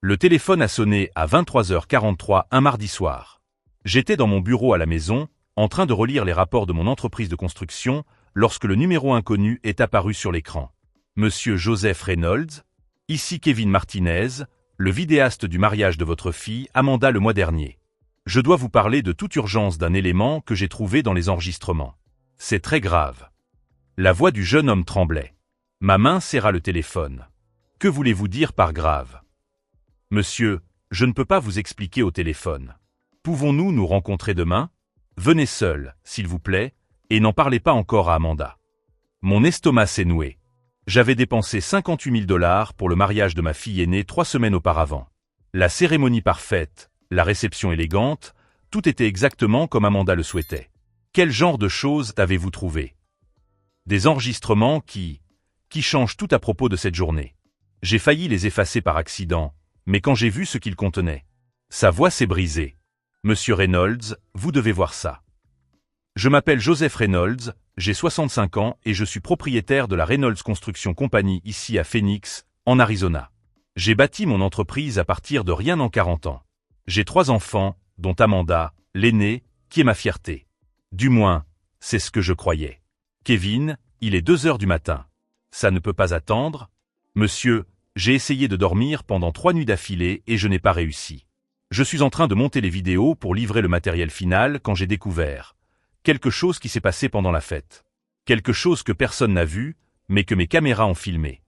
Le téléphone a sonné à 23h43 un mardi soir. J'étais dans mon bureau à la maison, en train de relire les rapports de mon entreprise de construction, lorsque le numéro inconnu est apparu sur l'écran. Monsieur Joseph Reynolds, ici Kevin Martinez, le vidéaste du mariage de votre fille Amanda le mois dernier. Je dois vous parler de toute urgence d'un élément que j'ai trouvé dans les enregistrements. C'est très grave. La voix du jeune homme tremblait. Ma main serra le téléphone. Que voulez-vous dire par grave? Monsieur, je ne peux pas vous expliquer au téléphone. Pouvons-nous nous rencontrer demain? Venez seul, s'il vous plaît, et n'en parlez pas encore à Amanda. Mon estomac s'est noué. J'avais dépensé 58 000 $ pour le mariage de ma fille aînée 3 semaines auparavant. La cérémonie parfaite, la réception élégante, tout était exactement comme Amanda le souhaitait. Quel genre de choses avez-vous trouvé? Des enregistrements qui changent tout à propos de cette journée. J'ai failli les effacer par accident, mais quand j'ai vu ce qu'ils contenaient, sa voix s'est brisée. Monsieur Reynolds, vous devez voir ça. Je m'appelle Joseph Reynolds, j'ai 65 ans et je suis propriétaire de la Reynolds Construction Company ici à Phoenix, en Arizona. J'ai bâti mon entreprise à partir de rien en 40 ans. J'ai 3 enfants, dont Amanda, l'aînée, qui est ma fierté. Du moins, c'est ce que je croyais. Kevin, il est 2 heures du matin. Ça ne peut pas attendre? Monsieur, j'ai essayé de dormir pendant 3 nuits d'affilée et je n'ai pas réussi. Je suis en train de monter les vidéos pour livrer le matériel final quand j'ai découvert quelque chose qui s'est passé pendant la fête. Quelque chose que personne n'a vu, mais que mes caméras ont filmé.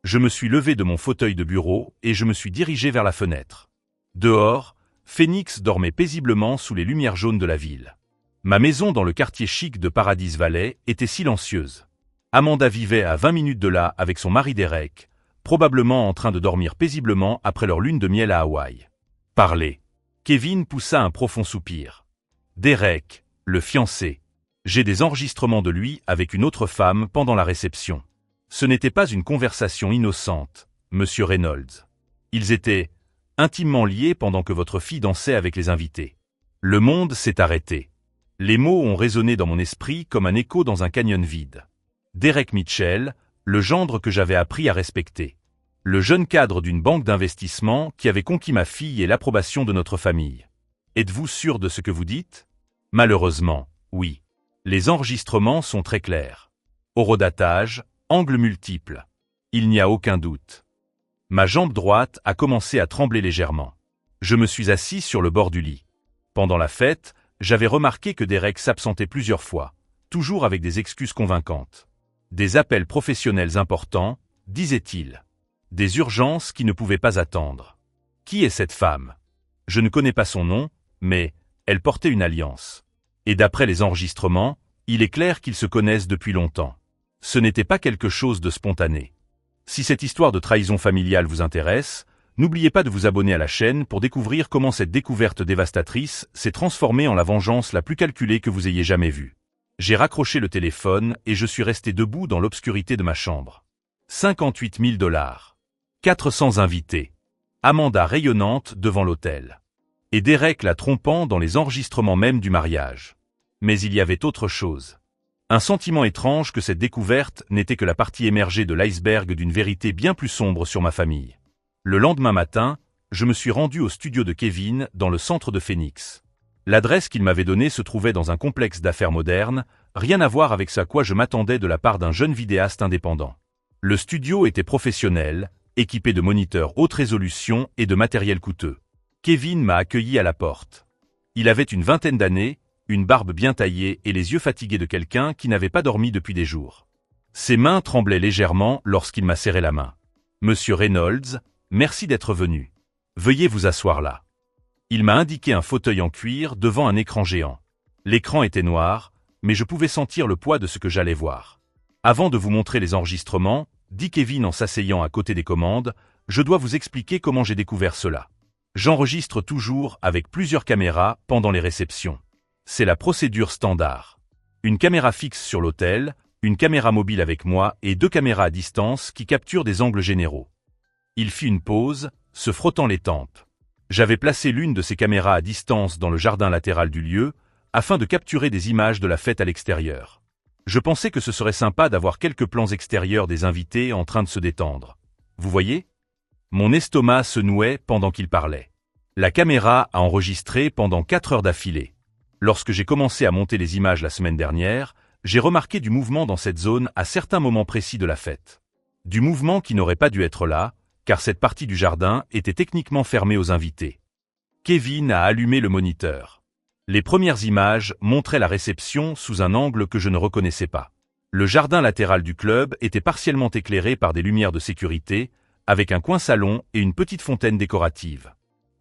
Je me suis levé de mon fauteuil de bureau et je me suis dirigé vers la fenêtre. Dehors, Phoenix dormait paisiblement sous les lumières jaunes de la ville. Ma maison dans le quartier chic de Paradise Valley était silencieuse. Amanda vivait à 20 minutes de là avec son mari Derek, probablement en train de dormir paisiblement après leur lune de miel à Hawaï. Parlez. Kevin poussa un profond soupir. Derek, le fiancé. J'ai des enregistrements de lui avec une autre femme pendant la réception. Ce n'était pas une conversation innocente, monsieur Reynolds. Ils étaient intimement liés pendant que votre fille dansait avec les invités. Le monde s'est arrêté. Les mots ont résonné dans mon esprit comme un écho dans un canyon vide. Derek Mitchell, le gendre que j'avais appris à respecter. Le jeune cadre d'une banque d'investissement qui avait conquis ma fille et l'approbation de notre famille. Êtes-vous sûr de ce que vous dites? Malheureusement, oui. Les enregistrements sont très clairs. Horodatage, angles multiples. Il n'y a aucun doute. Ma jambe droite a commencé à trembler légèrement. Je me suis assis sur le bord du lit. Pendant la fête, j'avais remarqué que Derek s'absentait plusieurs fois, toujours avec des excuses convaincantes. Des appels professionnels importants, disait-il. Des urgences qui ne pouvaient pas attendre. Qui est cette femme? Je ne connais pas son nom, mais elle portait une alliance. Et d'après les enregistrements, il est clair qu'ils se connaissent depuis longtemps. Ce n'était pas quelque chose de spontané. Si cette histoire de trahison familiale vous intéresse, n'oubliez pas de vous abonner à la chaîne pour découvrir comment cette découverte dévastatrice s'est transformée en la vengeance la plus calculée que vous ayez jamais vue. J'ai raccroché le téléphone et je suis resté debout dans l'obscurité de ma chambre. 58 000 $. 400 invités. Amanda rayonnante devant l'autel. Et Derek la trompant dans les enregistrements même du mariage. Mais il y avait autre chose. Un sentiment étrange que cette découverte n'était que la partie émergée de l'iceberg d'une vérité bien plus sombre sur ma famille. Le lendemain matin, je me suis rendu au studio de Kevin dans le centre de Phoenix. L'adresse qu'il m'avait donnée se trouvait dans un complexe d'affaires modernes, rien à voir avec ce à quoi je m'attendais de la part d'un jeune vidéaste indépendant. Le studio était professionnel, équipé de moniteurs haute résolution et de matériel coûteux. Kevin m'a accueilli à la porte. Il avait une vingtaine d'années, une barbe bien taillée et les yeux fatigués de quelqu'un qui n'avait pas dormi depuis des jours. Ses mains tremblaient légèrement lorsqu'il m'a serré la main. « Monsieur Reynolds, merci d'être venu. Veuillez vous asseoir là. » Il m'a indiqué un fauteuil en cuir devant un écran géant. L'écran était noir, mais je pouvais sentir le poids de ce que j'allais voir. Avant de vous montrer les enregistrements, dit Kevin en s'asseyant à côté des commandes, je dois vous expliquer comment j'ai découvert cela. J'enregistre toujours avec plusieurs caméras pendant les réceptions. C'est la procédure standard. Une caméra fixe sur l'autel, une caméra mobile avec moi et 2 caméras à distance qui capturent des angles généraux. Il fit une pause, se frottant les tempes. J'avais placé l'une de ces caméras à distance dans le jardin latéral du lieu, afin de capturer des images de la fête à l'extérieur. Je pensais que ce serait sympa d'avoir quelques plans extérieurs des invités en train de se détendre. Vous voyez? Mon estomac se nouait pendant qu'il parlait. La caméra a enregistré pendant 4 heures d'affilée. Lorsque j'ai commencé à monter les images la semaine dernière, j'ai remarqué du mouvement dans cette zone à certains moments précis de la fête. Du mouvement qui n'aurait pas dû être là, car cette partie du jardin était techniquement fermée aux invités. Kevin a allumé le moniteur. Les premières images montraient la réception sous un angle que je ne reconnaissais pas. Le jardin latéral du club était partiellement éclairé par des lumières de sécurité, avec un coin salon et une petite fontaine décorative.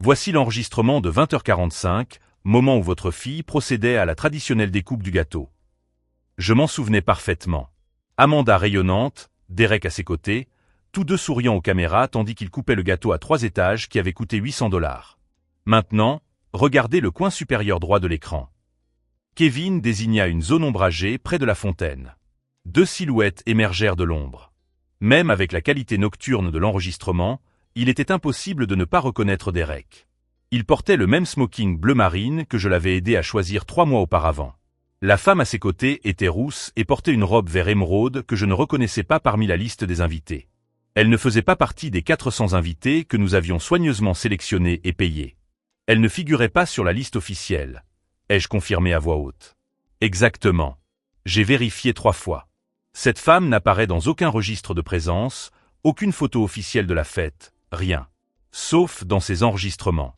Voici l'enregistrement de 20h45, moment où votre fille procédait à la traditionnelle découpe du gâteau. Je m'en souvenais parfaitement. Amanda rayonnante, Derek à ses côtés, tous deux souriant aux caméras tandis qu'ils coupaient le gâteau à 3 étages qui avait coûté $800. Maintenant, regardez le coin supérieur droit de l'écran. Kevin désigna une zone ombragée près de la fontaine. 2 silhouettes émergèrent de l'ombre. Même avec la qualité nocturne de l'enregistrement, il était impossible de ne pas reconnaître Derek. Il portait le même smoking bleu marine que je l'avais aidé à choisir 3 mois auparavant. La femme à ses côtés était rousse et portait une robe vert émeraude que je ne reconnaissais pas parmi la liste des invités. Elle ne faisait pas partie des 400 invités que nous avions soigneusement sélectionnés et payés. Elle ne figurait pas sur la liste officielle. Ai-je confirmé à voix haute? Exactement. J'ai vérifié 3 fois. Cette femme n'apparaît dans aucun registre de présence, aucune photo officielle de la fête, rien. Sauf dans ses enregistrements.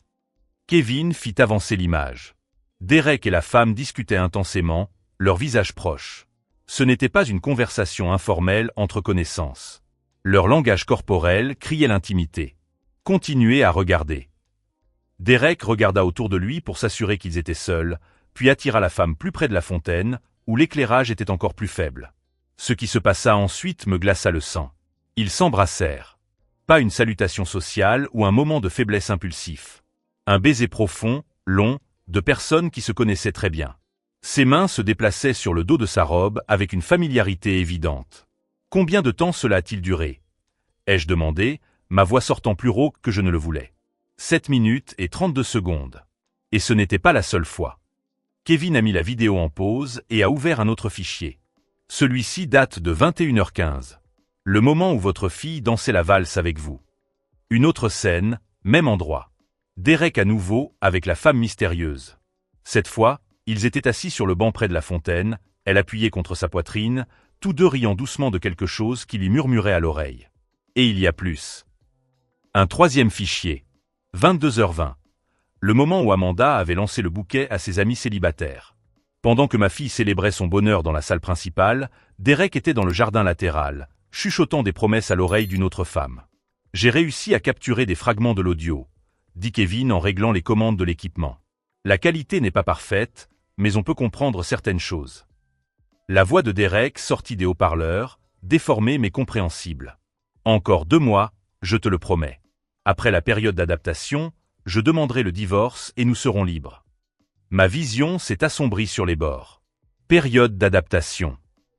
Kevin fit avancer l'image. Derek et la femme discutaient intensément, leurs visages proches. Ce n'était pas une conversation informelle entre connaissances. Leur langage corporel criait l'intimité. Continuez à regarder. Derek regarda autour de lui pour s'assurer qu'ils étaient seuls, puis attira la femme plus près de la fontaine, où l'éclairage était encore plus faible. Ce qui se passa ensuite me glaça le sang. Ils s'embrassèrent. Pas une salutation sociale ou un moment de faiblesse impulsif. Un baiser profond, long, de personnes qui se connaissaient très bien. Ses mains se déplaçaient sur le dos de sa robe avec une familiarité évidente. Combien de temps cela a-t-il duré? Ai-je demandé, ma voix sortant plus rauque que je ne le voulais. 7 minutes et 32 secondes. Et ce n'était pas la seule fois. Kevin a mis la vidéo en pause et a ouvert un autre fichier. Celui-ci date de 21h15. Le moment où votre fille dansait la valse avec vous. Une autre scène, même endroit. Derek à nouveau avec la femme mystérieuse. Cette fois, ils étaient assis sur le banc près de la fontaine, elle appuyait contre sa poitrine, tous deux riant doucement de quelque chose qui lui murmurait à l'oreille. Et il y a plus. Un 3e fichier. 22h20. Le moment où Amanda avait lancé le bouquet à ses amis célibataires. Pendant que ma fille célébrait son bonheur dans la salle principale, Derek était dans le jardin latéral, chuchotant des promesses à l'oreille d'une autre femme. J'ai réussi à capturer des fragments de l'audio, dit Kevin en réglant les commandes de l'équipement. La qualité n'est pas parfaite, mais on peut comprendre certaines choses. La voix de Derek sortit des haut-parleurs, déformée mais compréhensible. Encore 2 mois, je te le promets. Après la période d'adaptation, je demanderai le divorce et nous serons libres. Ma vision s'est assombrie sur les bords. Période d'adaptation.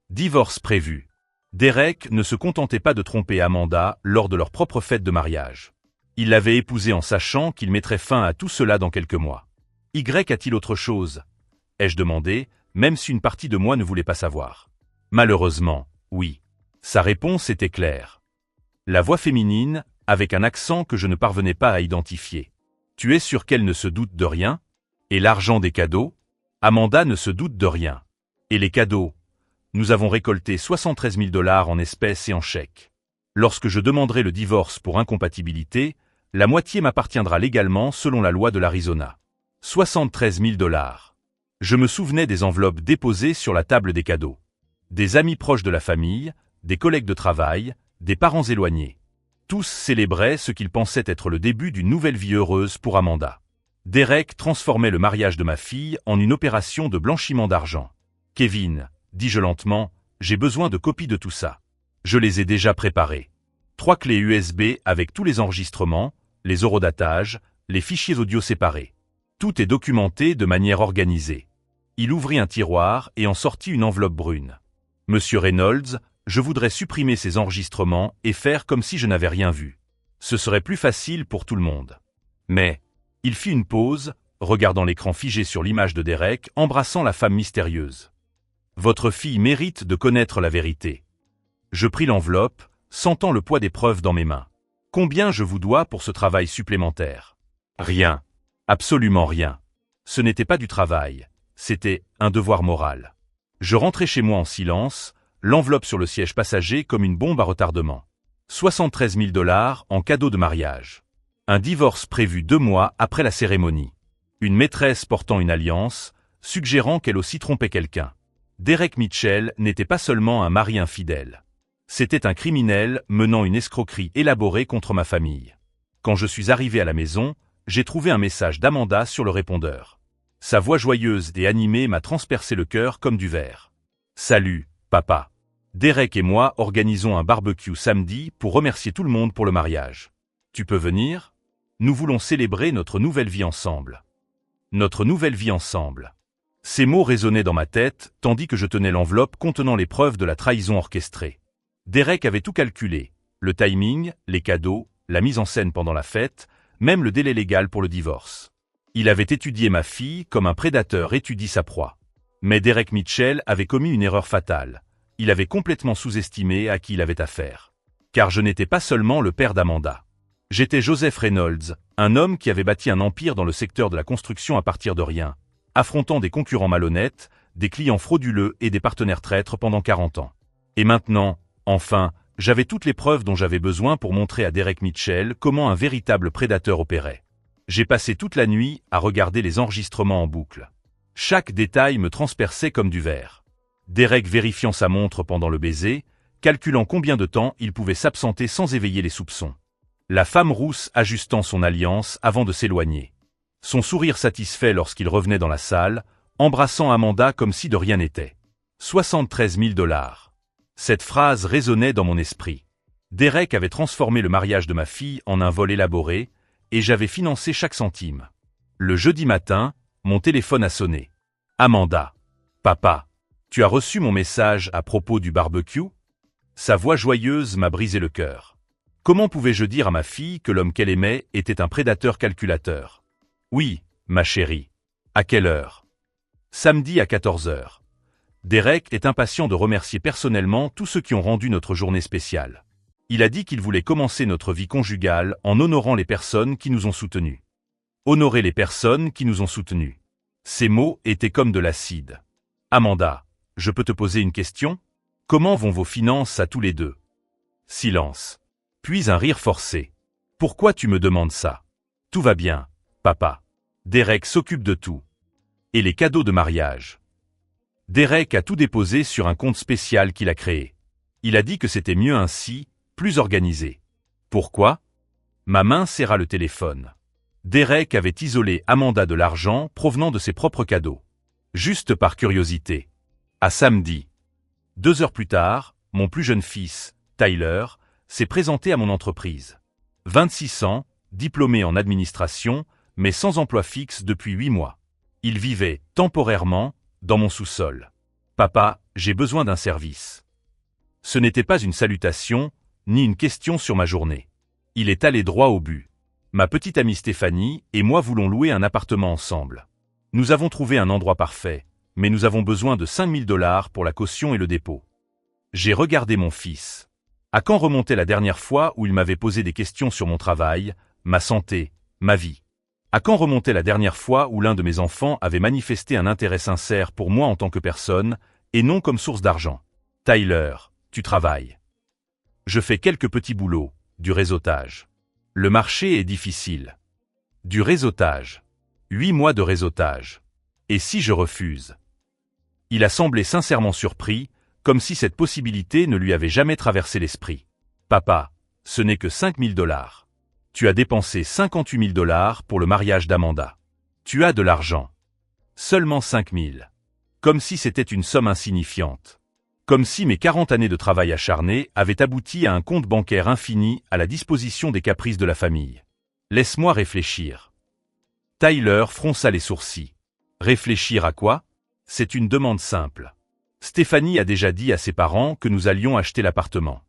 Divorce prévu. Derek ne se contentait pas de tromper Amanda lors de leur propre fête de mariage. Il l'avait épousée en sachant qu'il mettrait fin à tout cela dans quelques mois. Y a-t-il autre chose? Ai-je demandé, même si une partie de moi ne voulait pas savoir. Malheureusement, oui. Sa réponse était claire. La voix féminine, avec un accent que je ne parvenais pas à identifier. Tu es sûr qu'elle ne se doute de rien? Et l'argent des cadeaux? Amanda ne se doute de rien. Et les cadeaux? Nous avons récolté $73 000 en espèces et en chèques. Lorsque je demanderai le divorce pour incompatibilité, la moitié m'appartiendra légalement selon la loi de l'Arizona. $73 000. Je me souvenais des enveloppes déposées sur la table des cadeaux. Des amis proches de la famille, des collègues de travail, des parents éloignés. Tous célébraient ce qu'ils pensaient être le début d'une nouvelle vie heureuse pour Amanda. Derek transformait le mariage de ma fille en une opération de blanchiment d'argent. Kevin, dis-je lentement, j'ai besoin de copies de tout ça. Je les ai déjà préparées. 3 clés USB avec tous les enregistrements, les horodatages, les fichiers audio séparés. Tout est documenté de manière organisée. Il ouvrit un tiroir et en sortit une enveloppe brune. Monsieur Reynolds, je voudrais supprimer ces enregistrements et faire comme si je n'avais rien vu. Ce serait plus facile pour tout le monde. Mais, il fit une pause, regardant l'écran figé sur l'image de Derek, embrassant la femme mystérieuse. Votre fille mérite de connaître la vérité. Je pris l'enveloppe, sentant le poids des preuves dans mes mains. Combien je vous dois pour ce travail supplémentaire? Rien. Absolument rien. Ce n'était pas du travail, c'était un devoir moral. Je rentrais chez moi en silence, l'enveloppe sur le siège passager comme une bombe à retardement. 73 000 $ en cadeau de mariage. Un divorce prévu 2 mois après la cérémonie. Une maîtresse portant une alliance, suggérant qu'elle aussi trompait quelqu'un. Derek Mitchell n'était pas seulement un mari infidèle. C'était un criminel menant une escroquerie élaborée contre ma famille. Quand je suis arrivé à la maison, j'ai trouvé un message d'Amanda sur le répondeur. Sa voix joyeuse et animée m'a transpercé le cœur comme du verre. « Salut, papa. Derek et moi organisons un barbecue samedi pour remercier tout le monde pour le mariage. Tu peux venir? Nous voulons célébrer notre nouvelle vie ensemble. » Notre nouvelle vie ensemble. Ces mots résonnaient dans ma tête, tandis que je tenais l'enveloppe contenant les preuves de la trahison orchestrée. Derek avait tout calculé, le timing, les cadeaux, la mise en scène pendant la fête, même le délai légal pour le divorce. Il avait étudié ma fille comme un prédateur étudie sa proie. Mais Derek Mitchell avait commis une erreur fatale. Il avait complètement sous-estimé à qui il avait affaire. Car je n'étais pas seulement le père d'Amanda. J'étais Joseph Reynolds, un homme qui avait bâti un empire dans le secteur de la construction à partir de rien, affrontant des concurrents malhonnêtes, des clients frauduleux et des partenaires traîtres pendant 40 ans. Et maintenant, enfin, j'avais toutes les preuves dont j'avais besoin pour montrer à Derek Mitchell comment un véritable prédateur opérait. J'ai passé toute la nuit à regarder les enregistrements en boucle. Chaque détail me transperçait comme du verre. Derek vérifiant sa montre pendant le baiser, calculant combien de temps il pouvait s'absenter sans éveiller les soupçons. La femme rousse ajustant son alliance avant de s'éloigner. Son sourire satisfait lorsqu'il revenait dans la salle, embrassant Amanda comme si de rien n'était. 73 000 $. Cette phrase résonnait dans mon esprit. Derek avait transformé le mariage de ma fille en un vol élaboré, et j'avais financé chaque centime. Le jeudi matin, mon téléphone a sonné. Amanda. Papa. Tu as reçu mon message à propos du barbecue? Sa voix joyeuse m'a brisé le cœur. Comment pouvais-je dire à ma fille que l'homme qu'elle aimait était un prédateur calculateur? Oui, ma chérie. À quelle heure? Samedi à 14 h. Derek est impatient de remercier personnellement tous ceux qui ont rendu notre journée spéciale. Il a dit qu'il voulait commencer notre vie conjugale en honorant les personnes qui nous ont soutenus. Honorer les personnes qui nous ont soutenus. Ces mots étaient comme de l'acide. Amanda, je peux te poser une question? Comment vont vos finances à tous les deux? Silence. Puis un rire forcé. Pourquoi tu me demandes ça? Tout va bien, papa. Derek s'occupe de tout. Et les cadeaux de mariage? Derek a tout déposé sur un compte spécial qu'il a créé. Il a dit que c'était mieux ainsi, plus organisé. Pourquoi? Ma main serra le téléphone. Derek avait isolé Amanda de l'argent provenant de ses propres cadeaux. Juste par curiosité. À samedi. 2 heures plus tard, mon plus jeune fils, Tyler, s'est présenté à mon entreprise. 26 ans, diplômé en administration, mais sans emploi fixe depuis 8 mois. Il vivait, temporairement, dans mon sous-sol. Papa, j'ai besoin d'un service. Ce n'était pas une salutation, ni une question sur ma journée. Il est allé droit au but. Ma petite amie Stéphanie et moi voulons louer un appartement ensemble. Nous avons trouvé un endroit parfait, mais nous avons besoin de 5 000 $ pour la caution et le dépôt. J'ai regardé mon fils. À quand remontait la dernière fois où il m'avait posé des questions sur mon travail, ma santé, ma vie? À quand remontait la dernière fois où l'un de mes enfants avait manifesté un intérêt sincère pour moi en tant que personne, et non comme source d'argent? Tyler, tu travailles. Je fais quelques petits boulots, du réseautage. Le marché est difficile. Du réseautage. 8 mois de réseautage. Et si je refuse? Il a semblé sincèrement surpris, comme si cette possibilité ne lui avait jamais traversé l'esprit. Papa, ce n'est que 5 000 $. Tu as dépensé 58 000 $ pour le mariage d'Amanda. Tu as de l'argent. Seulement 5 000. Comme si c'était une somme insignifiante. Comme si mes 40 années de travail acharné avaient abouti à un compte bancaire infini à la disposition des caprices de la famille. Laisse-moi réfléchir. Tyler fronça les sourcils. Réfléchir à quoi? C'est une demande simple. Stéphanie a déjà dit à ses parents que nous allions acheter l'appartement.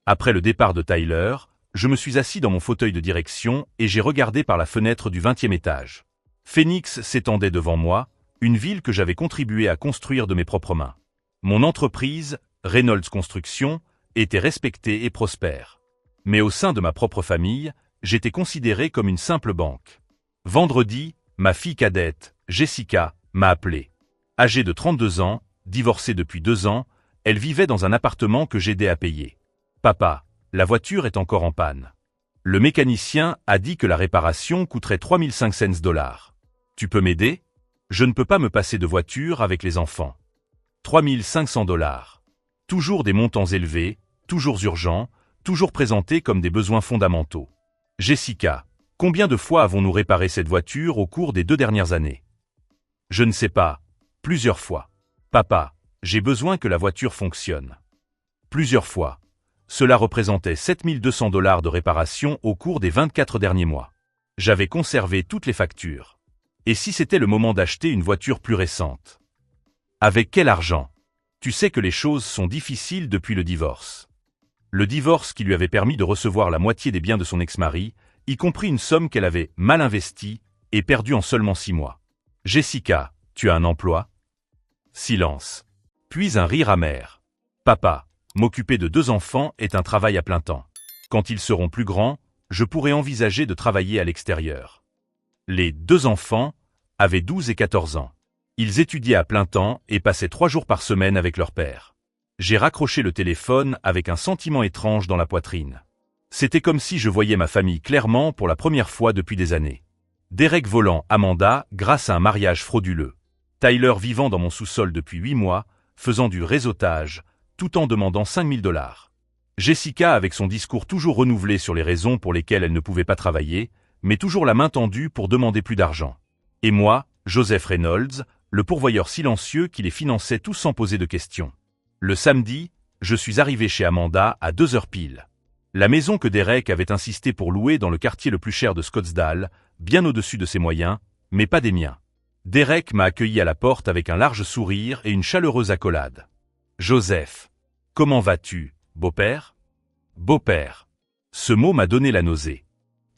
Après le départ de Tyler, je me suis assis dans mon fauteuil de direction et j'ai regardé par la fenêtre du 20e étage. Phoenix s'étendait devant moi, une ville que j'avais contribué à construire de mes propres mains. Mon entreprise, Reynolds Construction, était respectée et prospère. Mais au sein de ma propre famille, j'étais considéré comme une simple banque. Vendredi, ma fille cadette, Jessica, m'a appelé. Âgée de 32 ans, divorcée depuis 2 ans, elle vivait dans un appartement que j'aidais à payer. Papa, la voiture est encore en panne. Le mécanicien a dit que la réparation coûterait 3500 $. Tu peux m'aider? Je ne peux pas me passer de voiture avec les enfants. 3500 $. Toujours des montants élevés, toujours urgents, toujours présentés comme des besoins fondamentaux. Jessica, combien de fois avons-nous réparé cette voiture au cours des 2 dernières années? Je ne sais pas. Plusieurs fois. Papa, j'ai besoin que la voiture fonctionne. Plusieurs fois. Cela représentait 7200 $ de réparation au cours des 24 derniers mois. J'avais conservé toutes les factures. Et si c'était le moment d'acheter une voiture plus récente? Avec quel argent? Tu sais que les choses sont difficiles depuis le divorce. Le divorce qui lui avait permis de recevoir la moitié des biens de son ex-mari, y compris une somme qu'elle avait mal investie et perdue en seulement 6 mois. Jessica, tu as un emploi? Silence. Puis un rire amer. Papa, m'occuper de 2 enfants est un travail à plein temps. Quand ils seront plus grands, je pourrai envisager de travailler à l'extérieur. Les 2 enfants avaient 12 et 14 ans. Ils étudiaient à plein temps et passaient 3 jours par semaine avec leur père. J'ai raccroché le téléphone avec un sentiment étrange dans la poitrine. C'était comme si je voyais ma famille clairement pour la première fois depuis des années. Derek volant Amanda grâce à un mariage frauduleux. Tyler vivant dans mon sous-sol depuis 8 mois, faisant du réseautage, tout en demandant 5000 $. Jessica avec son discours toujours renouvelé sur les raisons pour lesquelles elle ne pouvait pas travailler, mais toujours la main tendue pour demander plus d'argent. Et moi, Joseph Reynolds, le pourvoyeur silencieux qui les finançait tous sans poser de questions. Le samedi, je suis arrivé chez Amanda à 2 heures pile. La maison que Derek avait insisté pour louer dans le quartier le plus cher de Scottsdale, bien au-dessus de ses moyens, mais pas des miens. Derek m'a accueilli à la porte avec un large sourire et une chaleureuse accolade. Joseph, comment vas-tu, beau-père? Beau-père. Ce mot m'a donné la nausée.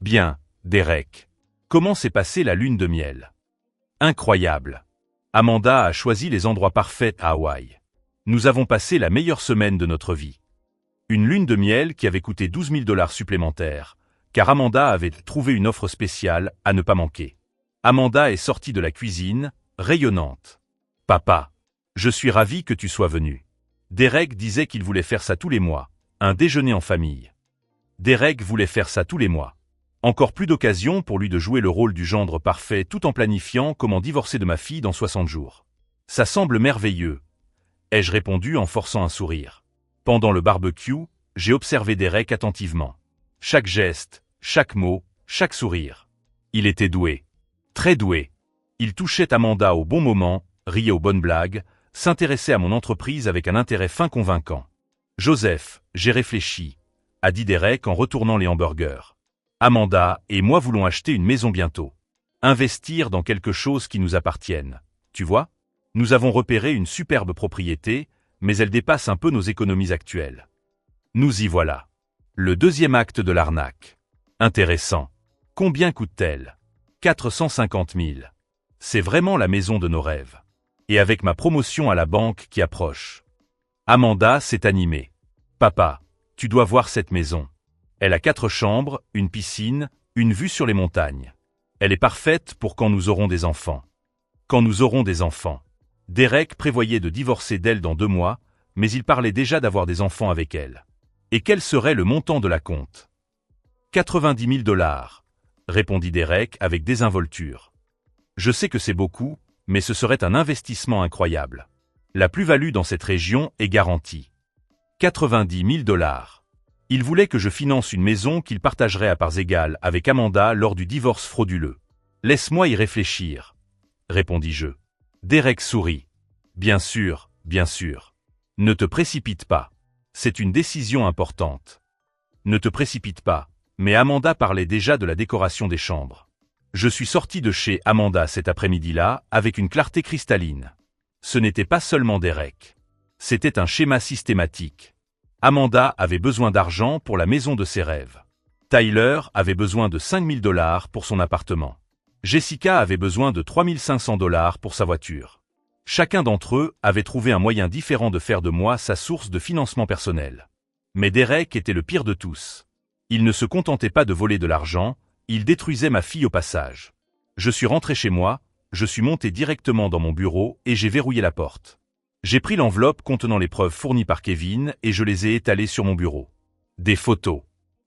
Bien, Derek. Comment s'est passée la lune de miel? Incroyable. Amanda a choisi les endroits parfaits à Hawaï. Nous avons passé la meilleure semaine de notre vie. Une lune de miel qui avait coûté 12 000 $ supplémentaires, car Amanda avait trouvé une offre spéciale à ne pas manquer. Amanda est sortie de la cuisine, rayonnante. Papa, je suis ravi que tu sois venu. Derek disait qu'il voulait faire ça tous les mois, un déjeuner en famille. Derek voulait faire ça tous les mois. Encore plus d'occasions pour lui de jouer le rôle du gendre parfait tout en planifiant comment divorcer de ma fille dans 60 jours. Ça semble merveilleux, ai-je répondu en forçant un sourire. Pendant le barbecue, j'ai observé Derek attentivement. Chaque geste, chaque mot, chaque sourire. Il était doué. Très doué. Il touchait Amanda au bon moment, riait aux bonnes blagues, s'intéressait à mon entreprise avec un intérêt fin convaincant. Joseph, j'ai réfléchi, a dit Derek en retournant les hamburgers. Amanda et moi voulons acheter une maison bientôt. Investir dans quelque chose qui nous appartienne. Tu vois? Nous avons repéré une superbe propriété, mais elle dépasse un peu nos économies actuelles. Nous y voilà. Le deuxième acte de l'arnaque. Intéressant. Combien coûte-t-elle? 450 000. C'est vraiment la maison de nos rêves. Et avec ma promotion à la banque qui approche. Amanda s'est animée. Papa, tu dois voir cette maison. Elle a 4 chambres, une piscine, une vue sur les montagnes. Elle est parfaite pour quand nous aurons des enfants. Quand nous aurons des enfants. Derek prévoyait de divorcer d'elle dans 2 mois, mais il parlait déjà d'avoir des enfants avec elle. Et quel serait le montant de la compte? 90 000 $, répondit Derek avec désinvolture. Je sais que c'est beaucoup, mais ce serait un investissement incroyable. La plus-value dans cette région est garantie. 90 000 $. Il voulait que je finance une maison qu'il partagerait à parts égales avec Amanda lors du divorce frauduleux. Laisse-moi y réfléchir, répondis-je. Derek sourit. Bien sûr, bien sûr. Ne te précipite pas. C'est une décision importante. Ne te précipite pas, mais Amanda parlait déjà de la décoration des chambres. Je suis sorti de chez Amanda cet après-midi-là avec une clarté cristalline. Ce n'était pas seulement Derek. C'était un schéma systématique. Amanda avait besoin d'argent pour la maison de ses rêves. Tyler avait besoin de 5 000 $ pour son appartement. Jessica avait besoin de 3 500 $ pour sa voiture. Chacun d'entre eux avait trouvé un moyen différent de faire de moi sa source de financement personnel. Mais Derek était le pire de tous. Il ne se contentait pas de voler de l'argent, il détruisait ma fille au passage. Je suis rentré chez moi, je suis monté directement dans mon bureau et j'ai verrouillé la porte. J'ai pris l'enveloppe contenant les preuves fournies par Kevin et je les ai étalées sur mon bureau. Des photos,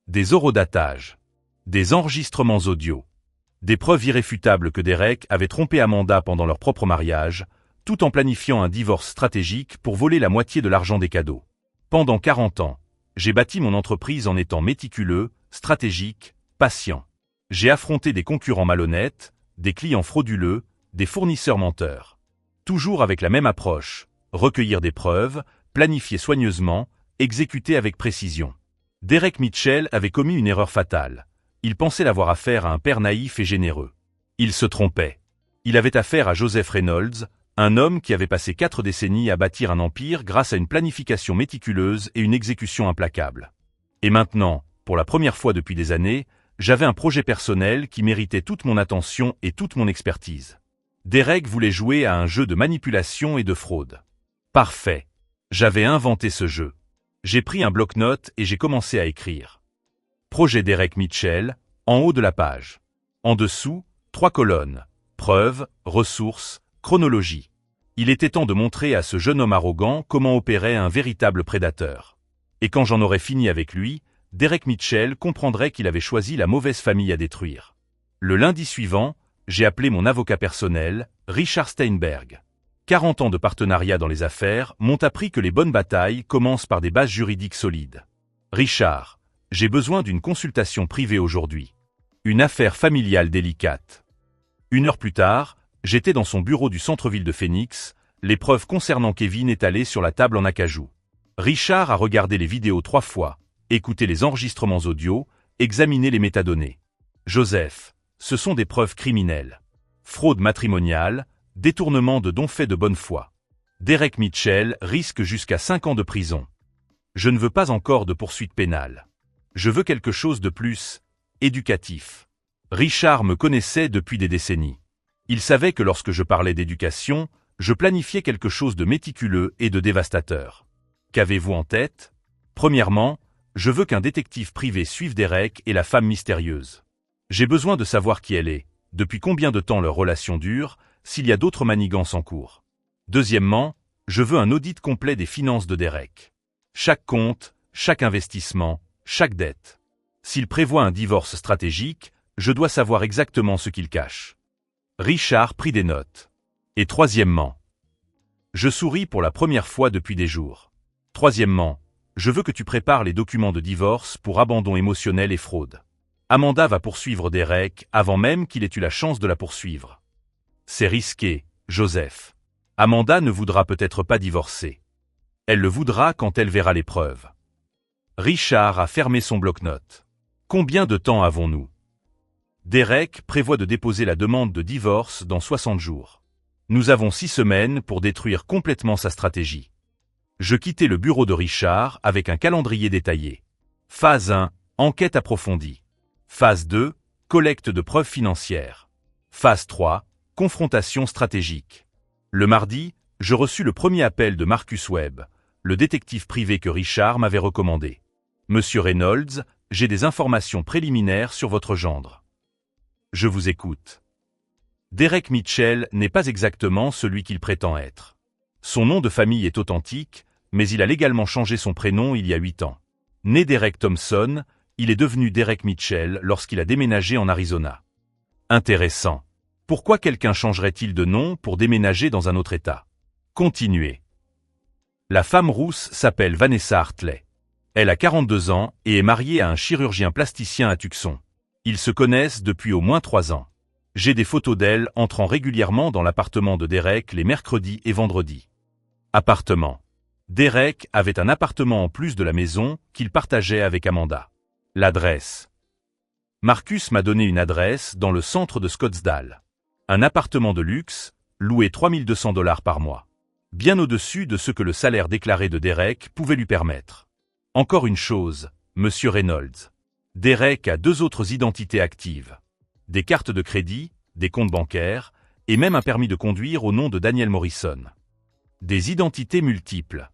des horodatages, des enregistrements audio, des preuves irréfutables que Derek avait trompé Amanda pendant leur propre mariage, tout en planifiant un divorce stratégique pour voler la moitié de l'argent des cadeaux. Pendant 40 ans, j'ai bâti mon entreprise en étant méticuleux, stratégique, patient. J'ai affronté des concurrents malhonnêtes, des clients frauduleux, des fournisseurs menteurs. Toujours avec la même approche, recueillir des preuves, planifier soigneusement, exécuter avec précision. Derek Mitchell avait commis une erreur fatale. Il pensait l'avoir affaire à un père naïf et généreux. Il se trompait. Il avait affaire à Joseph Reynolds, un homme qui avait passé 4 décennies à bâtir un empire grâce à une planification méticuleuse et une exécution implacable. Et maintenant, pour la première fois depuis des années, j'avais un projet personnel qui méritait toute mon attention et toute mon expertise. Derek voulait jouer à un jeu de manipulation et de fraude. Parfait. J'avais inventé ce jeu. J'ai pris un bloc-notes et j'ai commencé à écrire. Projet Derek Mitchell, en haut de la page. En dessous, 3 colonnes. Preuves, ressources, chronologie. Il était temps de montrer à ce jeune homme arrogant comment opérait un véritable prédateur. Et quand j'en aurais fini avec lui, Derek Mitchell comprendrait qu'il avait choisi la mauvaise famille à détruire. Le lundi suivant, j'ai appelé mon avocat personnel, Richard Steinberg. 40 ans de partenariat dans les affaires m'ont appris que les bonnes batailles commencent par des bases juridiques solides. Richard, j'ai besoin d'une consultation privée aujourd'hui. Une affaire familiale délicate. 1 heure plus tard, j'étais dans son bureau du centre-ville de Phoenix, les preuves concernant Kevin étalées sur la table en acajou. Richard a regardé les vidéos 3 fois, écouté les enregistrements audio, examiné les métadonnées. Joseph, ce sont des preuves criminelles. Fraude matrimoniale, détournement de dons faits de bonne foi. Derek Mitchell risque jusqu'à 5 ans de prison. Je ne veux pas encore de poursuite pénale. Je veux quelque chose de plus éducatif. Richard me connaissait depuis des décennies. Il savait que lorsque je parlais d'éducation, je planifiais quelque chose de méticuleux et de dévastateur. Qu'avez-vous en tête? Premièrement, je veux qu'un détective privé suive Derek et la femme mystérieuse. J'ai besoin de savoir qui elle est, depuis combien de temps leur relation dure, s'il y a d'autres manigances en cours. Deuxièmement, je veux un audit complet des finances de Derek. Chaque compte, chaque investissement, chaque dette. S'il prévoit un divorce stratégique, je dois savoir exactement ce qu'il cache. Richard prit des notes. Et troisièmement, je souris pour la première fois depuis des jours. Troisièmement, je veux que tu prépares les documents de divorce pour abandon émotionnel et fraude. Amanda va poursuivre Derek avant même qu'il ait eu la chance de la poursuivre. C'est risqué, Joseph. Amanda ne voudra peut-être pas divorcer. Elle le voudra quand elle verra les preuves. Richard a fermé son bloc-notes. Combien de temps avons-nous? Derek prévoit de déposer la demande de divorce dans 60 jours. Nous avons 6 semaines pour détruire complètement sa stratégie. Je quittais le bureau de Richard avec un calendrier détaillé. Phase 1, enquête approfondie. Phase 2, collecte de preuves financières. Phase 3, confrontation stratégique. Le mardi, je reçus le premier appel de Marcus Webb, le détective privé que Richard m'avait recommandé. Monsieur Reynolds, j'ai des informations préliminaires sur votre gendre. Je vous écoute. Derek Mitchell n'est pas exactement celui qu'il prétend être. Son nom de famille est authentique, mais il a légalement changé son prénom il y a 8 ans. Né Derek Thompson, il est devenu Derek Mitchell lorsqu'il a déménagé en Arizona. Intéressant. Pourquoi quelqu'un changerait-il de nom pour déménager dans un autre État? Continuez. La femme rousse s'appelle Vanessa Hartley. Elle a 42 ans et est mariée à un chirurgien plasticien à Tucson. Ils se connaissent depuis au moins 3 ans. J'ai des photos d'elle entrant régulièrement dans l'appartement de Derek les mercredis et vendredis. Appartement. Derek avait un appartement en plus de la maison qu'il partageait avec Amanda. L'adresse. Marcus m'a donné une adresse dans le centre de Scottsdale. Un appartement de luxe, loué $3200 par mois. Bien au-dessus de ce que le salaire déclaré de Derek pouvait lui permettre. Encore une chose, Monsieur Reynolds. Derek a 2 autres identités actives. Des cartes de crédit, des comptes bancaires, et même un permis de conduire au nom de Daniel Morrison. Des identités multiples.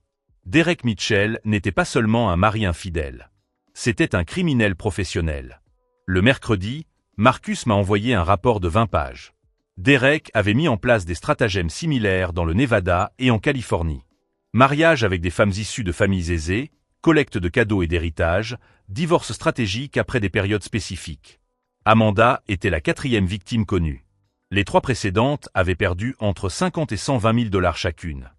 Derek Mitchell n'était pas seulement un mari infidèle. C'était un criminel professionnel. Le mercredi, Marcus m'a envoyé un rapport de 20 pages. Derek avait mis en place des stratagèmes similaires dans le Nevada et en Californie. Mariage avec des femmes issues de familles aisées, collecte de cadeaux et d'héritage, divorce stratégique après des périodes spécifiques. Amanda était la 4e victime connue. Les 3 précédentes avaient perdu entre 50 et 120 000 $ chacune.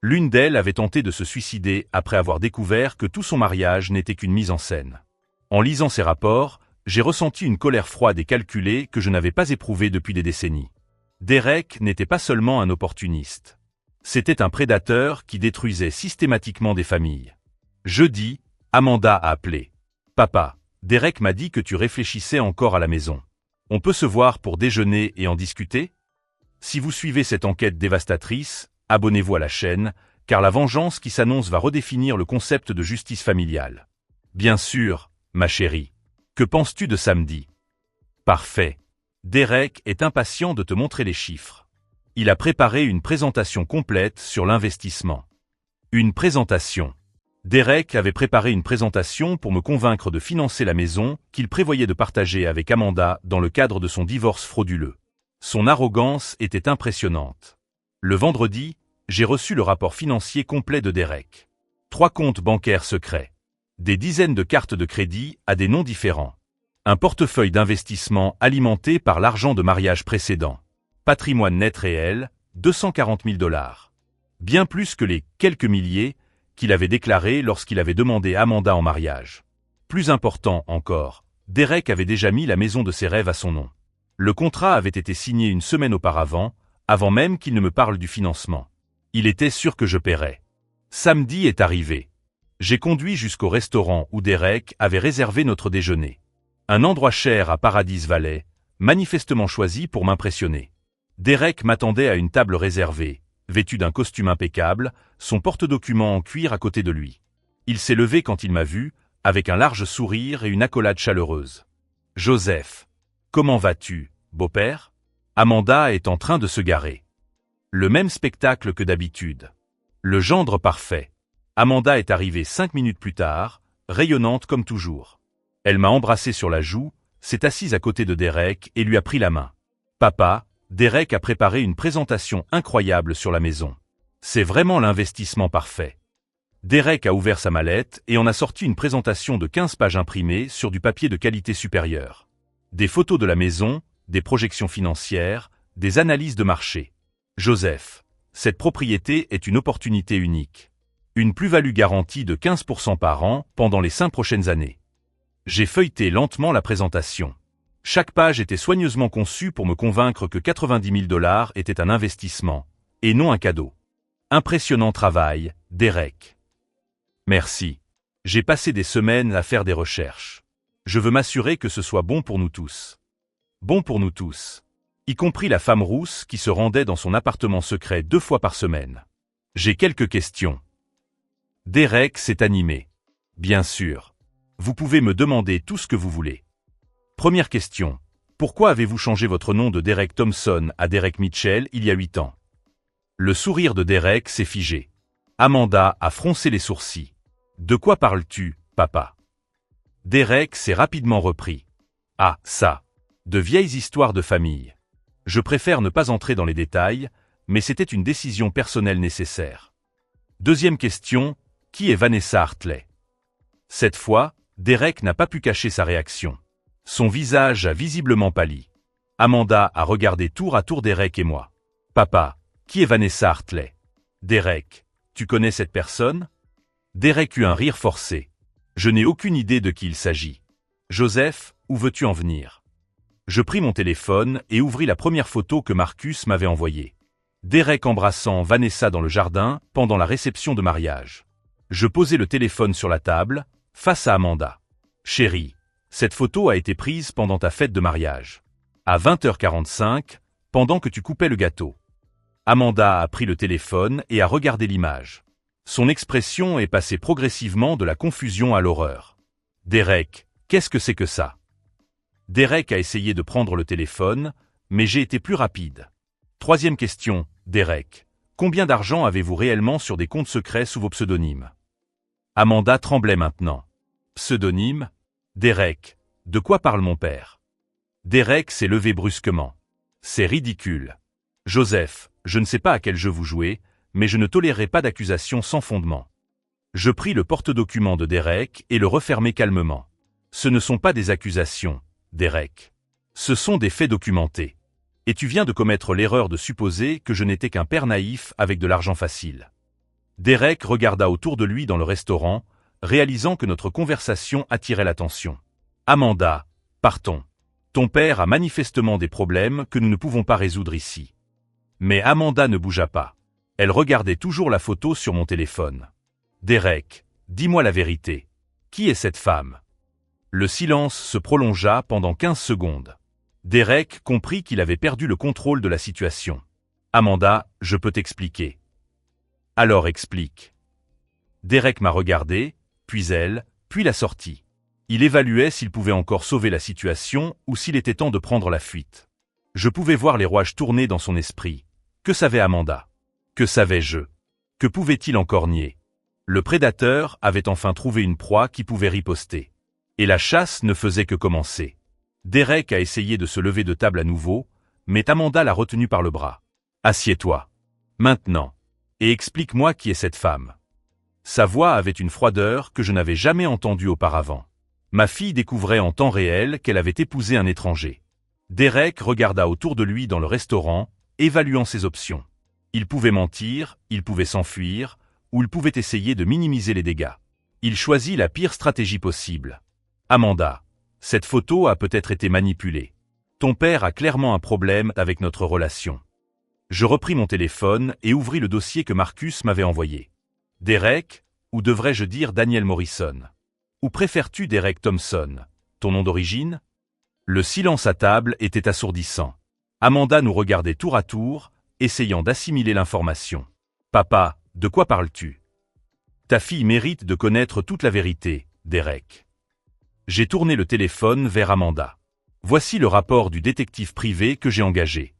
L'une d'elles avait tenté de se suicider après avoir découvert que tout son mariage n'était qu'une mise en scène. En lisant ces rapports, j'ai ressenti une colère froide et calculée que je n'avais pas éprouvée depuis des décennies. Derek n'était pas seulement un opportuniste. C'était un prédateur qui détruisait systématiquement des familles. Jeudi, Amanda a appelé. « Papa, Derek m'a dit que tu réfléchissais encore à la maison. On peut se voir pour déjeuner et en discuter ? Si vous suivez cette enquête dévastatrice, abonnez-vous à la chaîne, car la vengeance qui s'annonce va redéfinir le concept de justice familiale. Bien sûr, ma chérie. Que penses-tu de samedi ? Parfait. Derek est impatient de te montrer les chiffres. Il a préparé une présentation complète sur l'investissement. Une présentation. Derek avait préparé une présentation pour me convaincre de financer la maison qu'il prévoyait de partager avec Amanda dans le cadre de son divorce frauduleux. Son arrogance était impressionnante. Le vendredi, j'ai reçu le rapport financier complet de Derek. 3 comptes bancaires secrets. Des dizaines de cartes de crédit à des noms différents. Un portefeuille d'investissement alimenté par l'argent de mariage précédent. Patrimoine net réel, 240 000 $. Bien plus que les quelques milliers qu'il avait déclaré lorsqu'il avait demandé Amanda en mariage. Plus important encore, Derek avait déjà mis la maison de ses rêves à son nom. Le contrat avait été signé une semaine auparavant, avant même qu'il ne me parle du financement. Il était sûr que je paierais. Samedi est arrivé. J'ai conduit jusqu'au restaurant où Derek avait réservé notre déjeuner. Un endroit cher à Paradise Valley, manifestement choisi pour m'impressionner. Derek m'attendait à une table réservée, vêtu d'un costume impeccable, son porte-documents en cuir à côté de lui. Il s'est levé quand il m'a vu, avec un large sourire et une accolade chaleureuse. « Joseph, comment vas-tu, beau-père ?» Amanda est en train de se garer. Le même spectacle que d'habitude. Le gendre parfait. Amanda est arrivée 5 minutes plus tard, rayonnante comme toujours. Elle m'a embrassé sur la joue, s'est assise à côté de Derek et lui a pris la main. « Papa, Derek a préparé une présentation incroyable sur la maison. C'est vraiment l'investissement parfait. » Derek a ouvert sa mallette et en a sorti une présentation de 15 pages imprimées sur du papier de qualité supérieure. Des photos de la maison, des projections financières, des analyses de marché. « Joseph, cette propriété est une opportunité unique. Une plus-value garantie de 15% par an pendant les 5 prochaines années. » J'ai feuilleté lentement la présentation. Chaque page était soigneusement conçue pour me convaincre que 90 000 $ était un investissement, et non un cadeau. Impressionnant travail, Derek. Merci. J'ai passé des semaines à faire des recherches. Je veux m'assurer que ce soit bon pour nous tous. Bon pour nous tous. Y compris la femme rousse qui se rendait dans son appartement secret 2 fois par semaine. J'ai quelques questions. Derek s'est animé. Bien sûr. Vous pouvez me demander tout ce que vous voulez. Première question. Pourquoi avez-vous changé votre nom de Derek Thompson à Derek Mitchell il y a 8 ans? Le sourire de Derek s'est figé. Amanda a froncé les sourcils. De quoi parles-tu, papa? Derek s'est rapidement repris. Ah, ça. De vieilles histoires de famille. Je préfère ne pas entrer dans les détails, mais c'était une décision personnelle nécessaire. Deuxième question. Qui est Vanessa Hartley? Cette fois, Derek n'a pas pu cacher sa réaction. Son visage a visiblement pâli. Amanda a regardé tour à tour Derek et moi. « Papa, qui est Vanessa Hartley ?»« Derek, tu connais cette personne ?» Derek eut un rire forcé. « Je n'ai aucune idée de qui il s'agit. »« Joseph, où veux-tu en venir ?» Je pris mon téléphone et ouvris la première photo que Marcus m'avait envoyée. Derek embrassant Vanessa dans le jardin pendant la réception de mariage. Je posai le téléphone sur la table, face à Amanda. « Chérie, cette photo a été prise pendant ta fête de mariage. À 20h45, pendant que tu coupais le gâteau. » Amanda a pris le téléphone et a regardé l'image. Son expression est passée progressivement de la confusion à l'horreur. « Derek, qu'est-ce que c'est que ça ?» Derek a essayé de prendre le téléphone, mais j'ai été plus rapide. Troisième question, Derek. Combien d'argent avez-vous réellement sur des comptes secrets sous vos pseudonymes? Amanda tremblait maintenant. Pseudonyme, Derek. De quoi parle mon père? Derek s'est levé brusquement. C'est ridicule. Joseph, je ne sais pas à quel jeu vous jouez, mais je ne tolérerai pas d'accusations sans fondement. Je pris le porte-document de Derek et le refermai calmement. Ce ne sont pas des accusations, Derek. Ce sont des faits documentés. Et tu viens de commettre l'erreur de supposer que je n'étais qu'un père naïf avec de l'argent facile. Derek regarda autour de lui dans le restaurant, réalisant que notre conversation attirait l'attention. Amanda, partons. Ton père a manifestement des problèmes que nous ne pouvons pas résoudre ici. Mais Amanda ne bougea pas. Elle regardait toujours la photo sur mon téléphone. Derek, dis-moi la vérité. Qui est cette femme? Le silence se prolongea pendant 15 secondes. Derek comprit qu'il avait perdu le contrôle de la situation. Amanda, je peux t'expliquer. Alors explique. Derek m'a regardé, puis elle, puis la sortie. Il évaluait s'il pouvait encore sauver la situation ou s'il était temps de prendre la fuite. Je pouvais voir les rouages tourner dans son esprit. Que savait Amanda? Que savais-je? Que pouvait-il encore nier? Le prédateur avait enfin trouvé une proie qui pouvait riposter. Et la chasse ne faisait que commencer. Derek a essayé de se lever de table à nouveau, mais Amanda l'a retenu par le bras. Assieds-toi. Maintenant. Et explique-moi qui est cette femme. Sa voix avait une froideur que je n'avais jamais entendue auparavant. Ma fille découvrait en temps réel qu'elle avait épousé un étranger. Derek regarda autour de lui dans le restaurant, évaluant ses options. Il pouvait mentir, il pouvait s'enfuir, ou il pouvait essayer de minimiser les dégâts. Il choisit la pire stratégie possible. Amanda, cette photo a peut-être été manipulée. Ton père a clairement un problème avec notre relation. Je repris mon téléphone et ouvris le dossier que Marcus m'avait envoyé. Derek, ou devrais-je dire Daniel Morrison? Ou préfères-tu Derek Thompson, ton nom d'origine? Le silence à table était assourdissant. Amanda nous regardait tour à tour, essayant d'assimiler l'information. Papa, de quoi parles-tu? Ta fille mérite de connaître toute la vérité, Derek. J'ai tourné le téléphone vers Amanda. Voici le rapport du détective privé que j'ai engagé.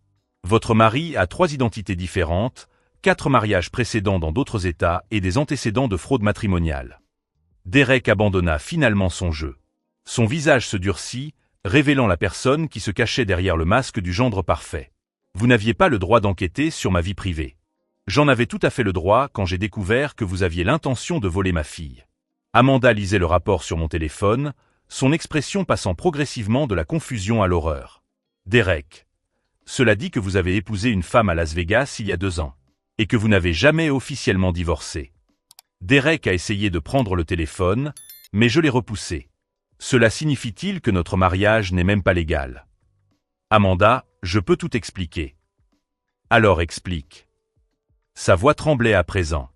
Votre mari a 3 identités différentes, 4 mariages précédents dans d'autres États et des antécédents de fraude matrimoniale. Derek abandonna finalement son jeu. Son visage se durcit, révélant la personne qui se cachait derrière le masque du gendre parfait. Vous n'aviez pas le droit d'enquêter sur ma vie privée. J'en avais tout à fait le droit quand j'ai découvert que vous aviez l'intention de voler ma fille. Amanda lisait le rapport sur mon téléphone, son expression passant progressivement de la confusion à l'horreur. Derek. Cela dit que vous avez épousé une femme à Las Vegas il y a 2 ans, et que vous n'avez jamais officiellement divorcé. Derek a essayé de prendre le téléphone, mais je l'ai repoussé. Cela signifie-t-il que notre mariage n'est même pas légal? Amanda, je peux tout expliquer. Alors explique. Sa voix tremblait à présent.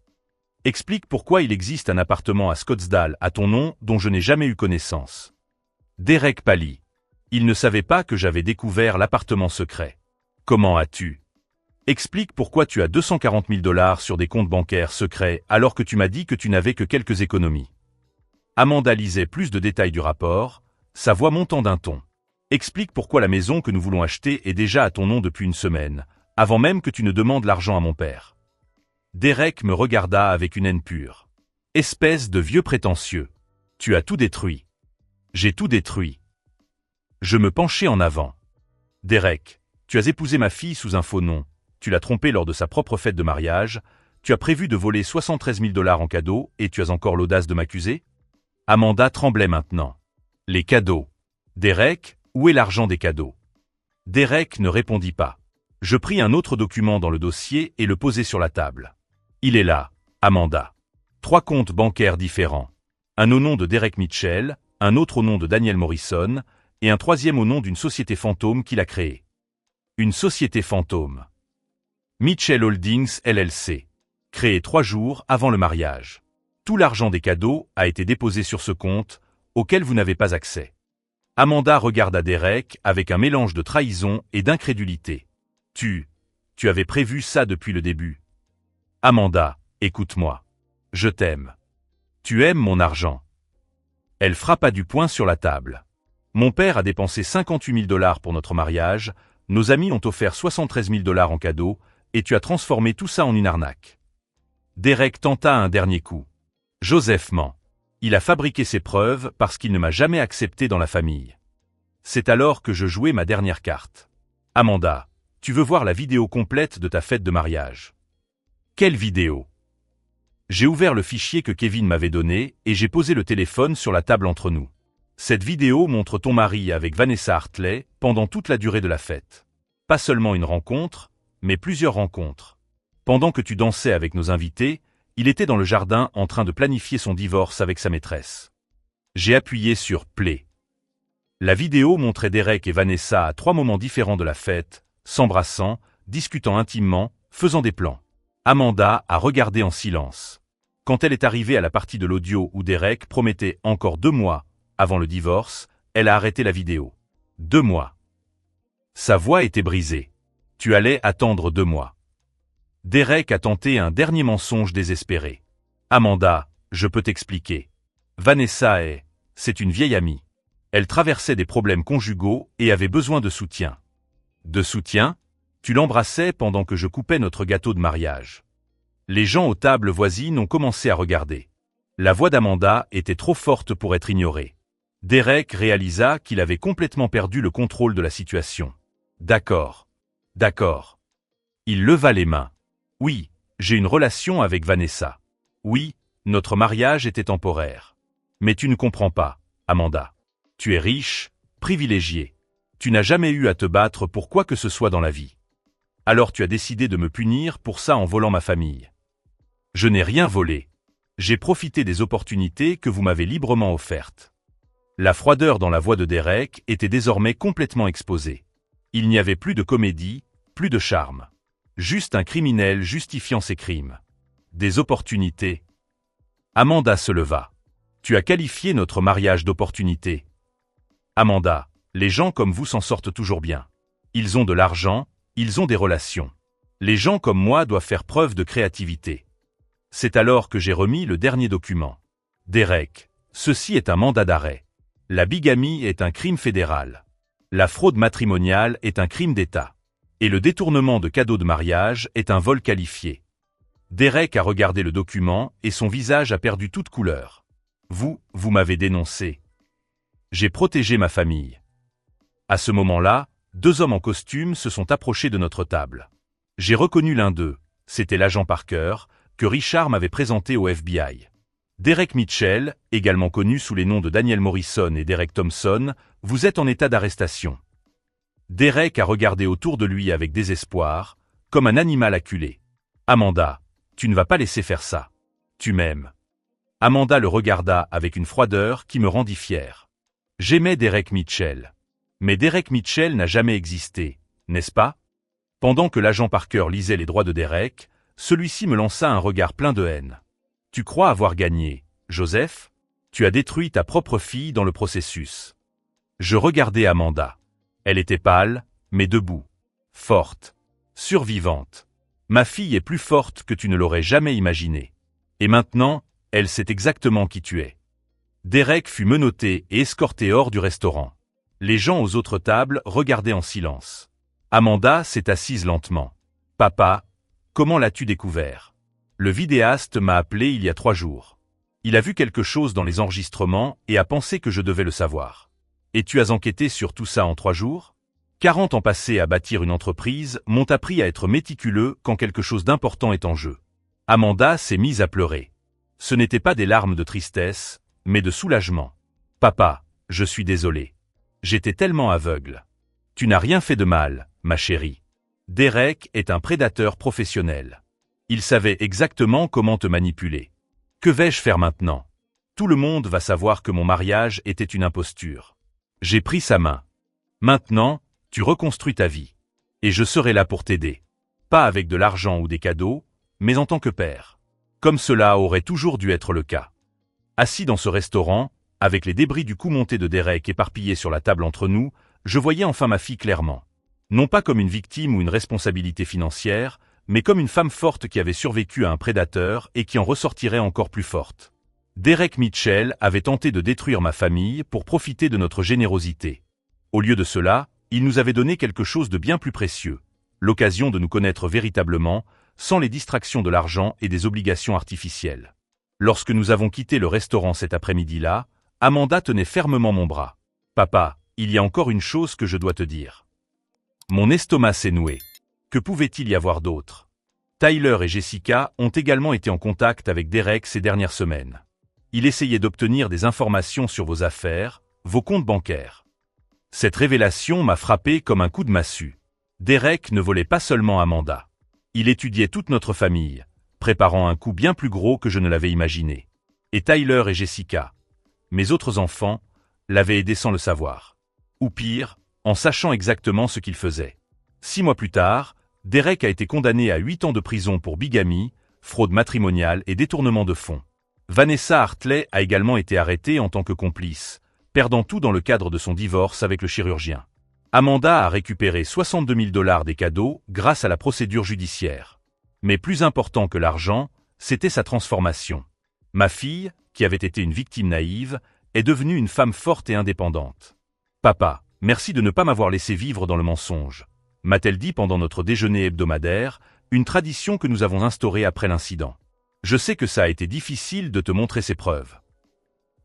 Explique pourquoi il existe un appartement à Scottsdale à ton nom dont je n'ai jamais eu connaissance. Derek pâlit. Il ne savait pas que j'avais découvert l'appartement secret. Comment as-tu? Explique pourquoi tu as 240 000 $ sur des comptes bancaires secrets alors que tu m'as dit que tu n'avais que quelques économies. Amanda lisait plus de détails du rapport, sa voix montant d'un ton. Explique pourquoi la maison que nous voulons acheter est déjà à ton nom depuis 1 semaine, avant même que tu ne demandes l'argent à mon père. Derek me regarda avec une haine pure. Espèce de vieux prétentieux. Tu as tout détruit. J'ai tout détruit. Je me penchai en avant. Derek, tu as épousé ma fille sous un faux nom, tu l'as trompée lors de sa propre fête de mariage, tu as prévu de voler 73 000 $ en cadeaux et tu as encore l'audace de m'accuser? Amanda tremblait maintenant. Les cadeaux. Derek, où est l'argent des cadeaux? Derek ne répondit pas. Je pris un autre document dans le dossier et le posai sur la table. Il est là, Amanda. 3 comptes bancaires différents. Un au nom de Derek Mitchell, un autre au nom de Daniel Morrison, et un 3e au nom d'une société fantôme qu'il a créée. Une société fantôme. Mitchell Holdings LLC. Créée 3 jours avant le mariage. Tout l'argent des cadeaux a été déposé sur ce compte, auquel vous n'avez pas accès. Amanda regarda Derek avec un mélange de trahison et d'incrédulité. Tu avais prévu ça depuis le début. Amanda, écoute-moi. Je t'aime. Tu aimes mon argent. Elle frappa du poing sur la table. Mon père a dépensé 58 000 $ pour notre mariage, nos amis ont offert 73 000 $ en cadeaux, et tu as transformé tout ça en une arnaque. Derek tenta un dernier coup. Joseph ment. Il a fabriqué ses preuves parce qu'il ne m'a jamais accepté dans la famille. C'est alors que je jouais ma dernière carte. Amanda, tu veux voir la vidéo complète de ta fête de mariage? Quelle vidéo? J'ai ouvert le fichier que Kevin m'avait donné et j'ai posé le téléphone sur la table entre nous. Cette vidéo montre ton mari avec Vanessa Hartley pendant toute la durée de la fête. Pas seulement une rencontre, mais plusieurs rencontres. Pendant que tu dansais avec nos invités, il était dans le jardin en train de planifier son divorce avec sa maîtresse. J'ai appuyé sur Play. La vidéo montrait Derek et Vanessa à 3 moments différents de la fête, s'embrassant, discutant intimement, faisant des plans. Amanda a regardé en silence. Quand elle est arrivée à la partie de l'audio où Derek promettait encore 2 mois avant le divorce, elle a arrêté la vidéo. 2 mois. Sa voix était brisée. Tu allais attendre 2 mois. Derek a tenté un dernier mensonge désespéré. Amanda, je peux t'expliquer. Vanessa c'est une vieille amie. Elle traversait des problèmes conjugaux et avait besoin de soutien. De soutien? Tu l'embrassais pendant que je coupais notre gâteau de mariage. Les gens aux tables voisines ont commencé à regarder. La voix d'Amanda était trop forte pour être ignorée. Derek réalisa qu'il avait complètement perdu le contrôle de la situation. D'accord. D'accord. Il leva les mains. Oui, j'ai une relation avec Vanessa. Oui, notre mariage était temporaire. Mais tu ne comprends pas, Amanda. Tu es riche, privilégié. Tu n'as jamais eu à te battre pour quoi que ce soit dans la vie. Alors tu as décidé de me punir pour ça en volant ma famille. Je n'ai rien volé. J'ai profité des opportunités que vous m'avez librement offertes. La froideur dans la voix de Derek était désormais complètement exposée. Il n'y avait plus de comédie, plus de charme. Juste un criminel justifiant ses crimes. Des opportunités. Amanda se leva. Tu as qualifié notre mariage d'opportunité. Amanda, les gens comme vous s'en sortent toujours bien. Ils ont de l'argent, ils ont des relations. Les gens comme moi doivent faire preuve de créativité. C'est alors que j'ai remis le dernier document. Derek, ceci est un mandat d'arrêt. La bigamie est un crime fédéral. La fraude matrimoniale est un crime d'État. Et le détournement de cadeaux de mariage est un vol qualifié. Derek a regardé le document et son visage a perdu toute couleur. Vous m'avez dénoncé. J'ai protégé ma famille. À ce moment-là, 2 hommes en costume se sont approchés de notre table. J'ai reconnu l'un d'eux, c'était l'agent Parker, que Richard m'avait présenté au FBI. Derek Mitchell, également connu sous les noms de Daniel Morrison et Derek Thompson, vous êtes en état d'arrestation. Derek a regardé autour de lui avec désespoir, comme un animal acculé. Amanda, tu ne vas pas laisser faire ça. Tu m'aimes. Amanda le regarda avec une froideur qui me rendit fier. J'aimais Derek Mitchell. Mais Derek Mitchell n'a jamais existé, n'est-ce pas? Pendant que l'agent Parker lisait les droits de Derek, celui-ci me lança un regard plein de haine. Tu crois avoir gagné, Joseph? Tu as détruit ta propre fille dans le processus. Je regardais Amanda. Elle était pâle, mais debout. Forte. Survivante. Ma fille est plus forte que tu ne l'aurais jamais imaginé. Et maintenant, elle sait exactement qui tu es. Derek fut menotté et escorté hors du restaurant. Les gens aux autres tables regardaient en silence. Amanda s'est assise lentement. Papa, comment l'as-tu découvert? Le vidéaste m'a appelé il y a 3 jours. Il a vu quelque chose dans les enregistrements et a pensé que je devais le savoir. Et tu as enquêté sur tout ça en 3 jours? 40 ans passés à bâtir une entreprise m'ont appris à être méticuleux quand quelque chose d'important est en jeu. Amanda s'est mise à pleurer. Ce n'était pas des larmes de tristesse, mais de soulagement. Papa, je suis désolé. J'étais tellement aveugle. Tu n'as rien fait de mal, ma chérie. Derek est un prédateur professionnel. Il savait exactement comment te manipuler. Que vais-je faire maintenant? Tout le monde va savoir que mon mariage était une imposture. J'ai pris sa main. Maintenant, tu reconstruis ta vie. Et je serai là pour t'aider. Pas avec de l'argent ou des cadeaux, mais en tant que père. Comme cela aurait toujours dû être le cas. Assis dans ce restaurant, avec les débris du coup monté de Derek éparpillés sur la table entre nous, je voyais enfin ma fille clairement. Non pas comme une victime ou une responsabilité financière, mais comme une femme forte qui avait survécu à un prédateur et qui en ressortirait encore plus forte. Derek Mitchell avait tenté de détruire ma famille pour profiter de notre générosité. Au lieu de cela, il nous avait donné quelque chose de bien plus précieux, l'occasion de nous connaître véritablement, sans les distractions de l'argent et des obligations artificielles. Lorsque nous avons quitté le restaurant cet après-midi-là, Amanda tenait fermement mon bras. « Papa, il y a encore une chose que je dois te dire. » Mon estomac s'est noué. Que pouvait-il y avoir d'autre? Tyler et Jessica ont également été en contact avec Derek ces dernières semaines. Il essayait d'obtenir des informations sur vos affaires, vos comptes bancaires. Cette révélation m'a frappé comme un coup de massue. Derek ne volait pas seulement Amanda. Il étudiait toute notre famille, préparant un coup bien plus gros que je ne l'avais imaginé. Et Tyler et Jessica, mes autres enfants, l'avaient aidé sans le savoir. Ou pire, en sachant exactement ce qu'il faisait. 6 mois plus tard, Derek a été condamné à 8 ans de prison pour bigamie, fraude matrimoniale et détournement de fonds. Vanessa Hartley a également été arrêtée en tant que complice, perdant tout dans le cadre de son divorce avec le chirurgien. Amanda a récupéré 62 000 $ des cadeaux grâce à la procédure judiciaire. Mais plus important que l'argent, c'était sa transformation. Ma fille, qui avait été une victime naïve, est devenue une femme forte et indépendante. « Papa, merci de ne pas m'avoir laissé vivre dans le mensonge », m'a-t-elle dit pendant notre déjeuner hebdomadaire, une tradition que nous avons instaurée après l'incident. Je sais que ça a été difficile de te montrer ces preuves.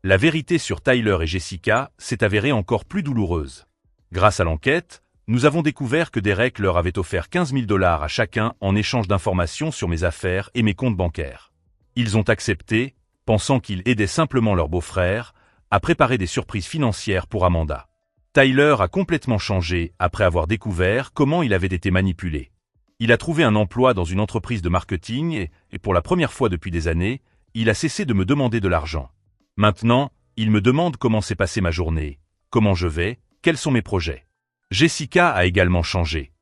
La vérité sur Tyler et Jessica s'est avérée encore plus douloureuse. Grâce à l'enquête, nous avons découvert que Derek leur avait offert 15 000 $ à chacun en échange d'informations sur mes affaires et mes comptes bancaires. Ils ont accepté, pensant qu'il aidait simplement leur beau-frère, à préparer des surprises financières pour Amanda. Tyler a complètement changé après avoir découvert comment il avait été manipulé. Il a trouvé un emploi dans une entreprise de marketing et pour la première fois depuis des années, il a cessé de me demander de l'argent. Maintenant, il me demande comment s'est passée ma journée, comment je vais, quels sont mes projets. Jessica a également changé.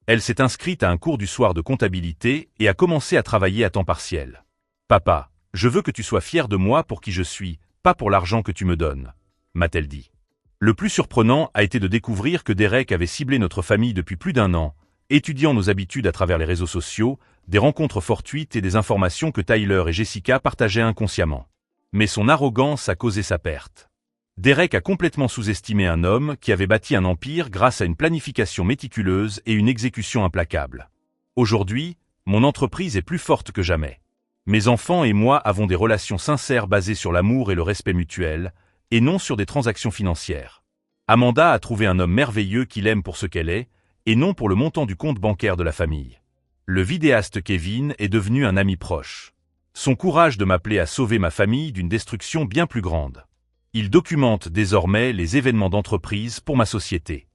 Elle s'est inscrite à un cours du soir de comptabilité et a commencé à travailler à temps partiel. « Papa, je veux que tu sois fier de moi pour qui je suis, pas pour l'argent que tu me donnes, » m'a-t-elle dit. Le plus surprenant a été de découvrir que Derek avait ciblé notre famille depuis plus d'1 an, étudiant nos habitudes à travers les réseaux sociaux, des rencontres fortuites et des informations que Tyler et Jessica partageaient inconsciemment. Mais son arrogance a causé sa perte. Derek a complètement sous-estimé un homme qui avait bâti un empire grâce à une planification méticuleuse et une exécution implacable. Aujourd'hui, mon entreprise est plus forte que jamais. Mes enfants et moi avons des relations sincères basées sur l'amour et le respect mutuel, et non sur des transactions financières. Amanda a trouvé un homme merveilleux qui l'aime pour ce qu'elle est, et non pour le montant du compte bancaire de la famille. Le vidéaste Kevin est devenu un ami proche. Son courage de m'appeler a sauvé ma famille d'une destruction bien plus grande. Il documente désormais les événements d'entreprise pour ma société.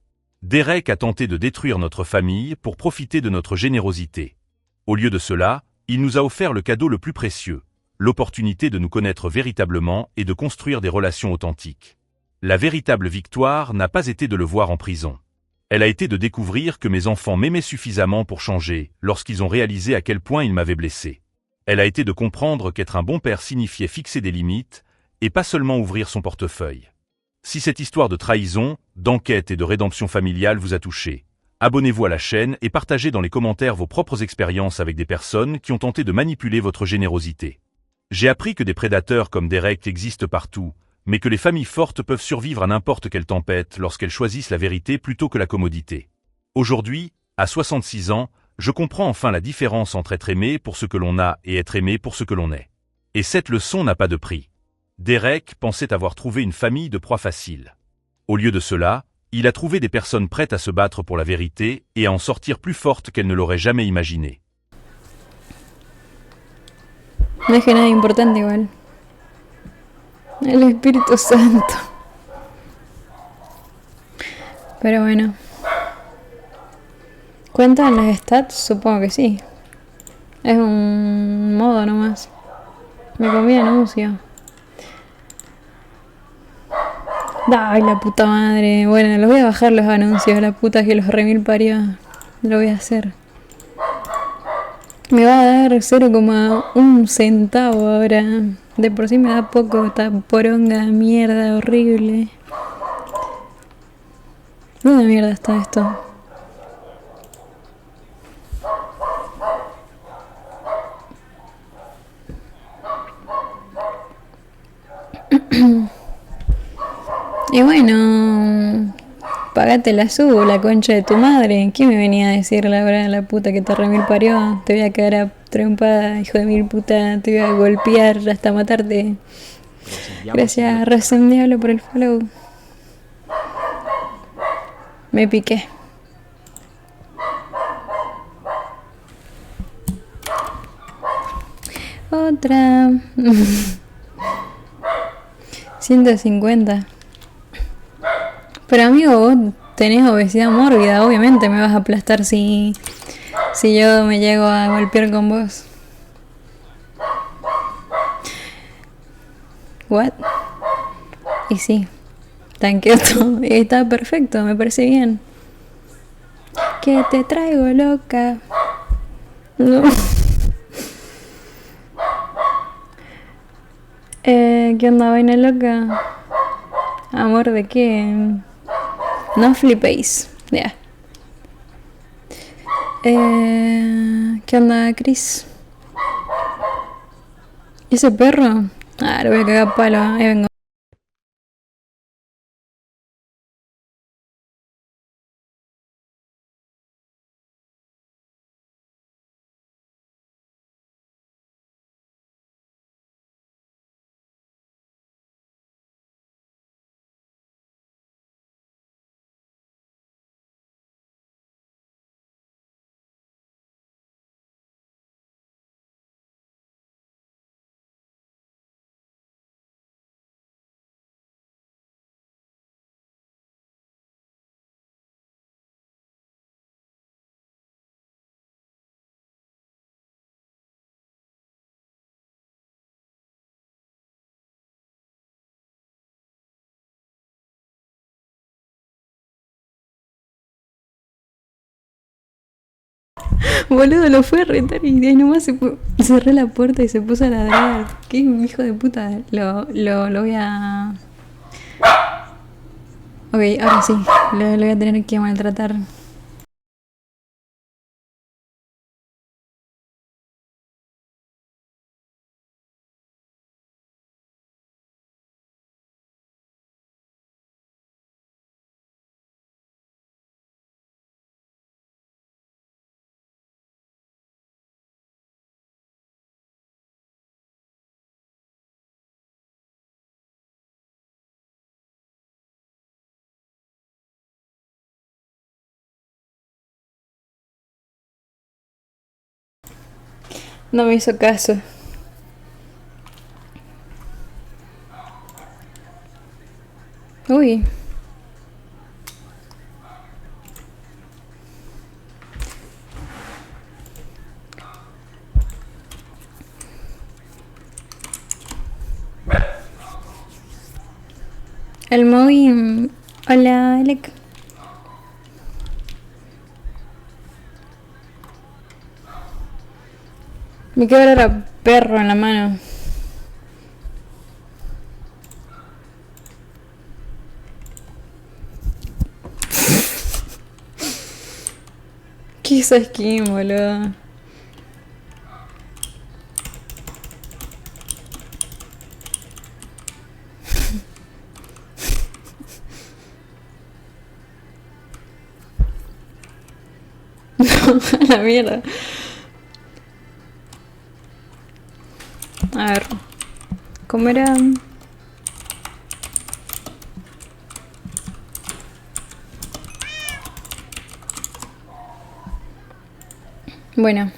Derek a tenté de détruire notre famille pour profiter de notre générosité. Au lieu de cela, il nous a offert le cadeau le plus précieux, l'opportunité de nous connaître véritablement et de construire des relations authentiques. La véritable victoire n'a pas été de le voir en prison. Elle a été de découvrir que mes enfants m'aimaient suffisamment pour changer lorsqu'ils ont réalisé à quel point ils m'avaient blessé. Elle a été de comprendre qu'être un bon père signifiait fixer des limites et pas seulement ouvrir son portefeuille. Si cette histoire de trahison, d'enquête et de rédemption familiale vous a touché, abonnez-vous à la chaîne et partagez dans les commentaires vos propres expériences avec des personnes qui ont tenté de manipuler votre générosité. J'ai appris que des prédateurs comme Derek existent partout, mais que les familles fortes peuvent survivre à n'importe quelle tempête lorsqu'elles choisissent la vérité plutôt que la commodité. Aujourd'hui, à 66 ans, je comprends enfin la différence entre être aimé pour ce que l'on a et être aimé pour ce que l'on est. Et cette leçon n'a pas de prix. Derek pensait avoir trouvé une famille de proies faciles. Au lieu de cela, il a trouvé des personnes prêtes à se battre pour la vérité et à en sortir plus fortes qu'elles ne l'auraient jamais imaginé. No dije nada importante igual. El Espíritu Santo. Pero bueno. ¿Cuentan las stats? Supongo que sí. Es un modo nomás. Me comí anuncio. Ay, la puta madre. Bueno, los voy a bajar los anuncios. La puta que los remil parió. Lo voy a hacer. Me va a dar 0,1 centavo ahora. De por sí me da poco esta poronga, mierda, horrible. ¿Dónde mierda está esto? Y bueno, paga Acá te la subo, la concha de tu madre. ¿Qué me venía a decir la hora de la puta que te remil parió? Te voy a caer a trompada, hijo de mil puta. Te voy a golpear hasta matarte. Gracias, Razón Diablo, por el follow. Me piqué. Otra. 150. Pero amigo, vos tenés obesidad mórbida, obviamente me vas a aplastar si yo me llego a golpear con vos. What? Y sí, tanqueo todo. Está perfecto, me parece bien. Que te traigo loca. No. ¿Qué onda, vaina loca? Amor, ¿de qué? No flipéis. Ya. ¿Qué onda, Chris? ¿Y ese perro? Ah, le voy a cagar palo. Ahí vengo. Boludo, lo fue a retar y de ahí nomás cerré la puerta y se puso a ladrar. Qué hijo de puta. Lo voy a... Ok, ahora sí. Lo voy a tener que maltratar. No me hizo caso. Uy. El móvil... Hola, Alec. Me quedó olor a perro en la mano. ¿Qué es esa skin, boludo? A la mierda. A ver. ¿Cómo era? Bueno.